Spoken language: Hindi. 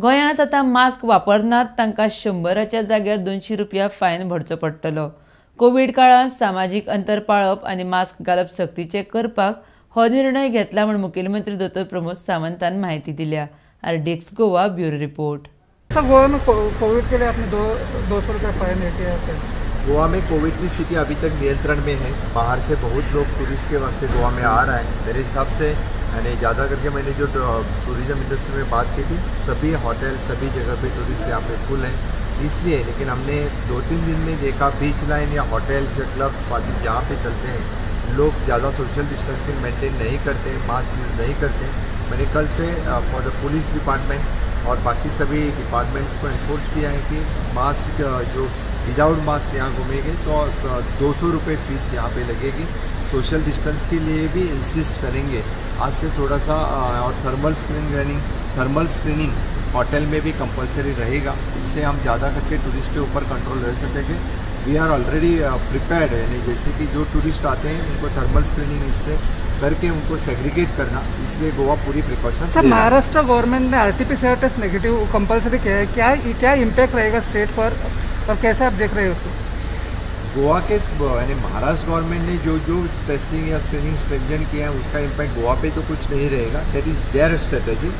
गोंयांत आतां मास्क वापरनात तांकां 100च्या जाग्यार 200 रुपया फायन भरचो पडटलो. कोविड काळांत सामाजीक अंतर पाळप आनी मास्क घालप सक्तीचें करपाक हो निर्णय घेतला म्हूण मुखेलमंत्री दोतोर प्रमोद सावंतान म्हायती दिल्या. RDX Goa bureau report. Goa में कोविड के लिए आपने 200 रुपये फाइन किया है. गोवा में कोविड की स्थिति अभी तक नियंत्रण में है. बाहर से बहुत लोग टूरिस्ट के वास्ते गोवा में आ रहा है. मेरे हिसाब से यानी ज़्यादा करके मैंने जो टूरिज़्म इंडस्ट्री में बात की थी, सभी होटल सभी जगह पे टूरिस्ट यहाँ पे फुल हैं. इसलिए लेकिन हमने 2-3 दिन में देखा बीच लाइन या होटल्स या क्लब्स पार्टी जहाँ पे चलते हैं लोग ज़्यादा सोशल डिस्टेंसिंग मेंटेन नहीं करते, मास्क यूज़ नहीं करते. मैंने कल से फॉर द पुलिस डिपार्टमेंट और बाकी सभी डिपार्टमेंट्स को इन्फोर्स किया है कि मास्क जो विदाउट मास्क यहाँ घूमेंगे तो 200 रुपये फ़ीस यहाँ पे लगेगी. सोशल डिस्टेंस के लिए भी इंसिस्ट करेंगे आज से थोड़ा सा. और थर्मल स्क्रीनिंग होटल में भी कंपलसरी रहेगा. इससे हम ज़्यादा करके टूरिस्ट के ऊपर कंट्रोल रह सकेंगे. We are already prepared. यानी जैसे कि जो टूरिस्ट आते हैं उनको थर्मल स्क्रीनिंग इससे करके उनको सेग्रीगेट करना, इसलिए गोवा पूरी प्रिकॉशन. सर, महाराष्ट्र गवर्नमेंट ने RT-PCR टेस्ट नेगेटिव कंपलसरी किया है. क्या इम्पैक्ट रहेगा स्टेट पर और कैसे आप देख रहे हैं उसको? गोवा के यानी महाराष्ट्र गवर्नमेंट ने जो टेस्टिंग या स्क्रीनिंग स्ट्रिंजेंट किया है उसका इम्पैक्ट गोवा पे तो कुछ नहीं रहेगा. That is their strategy.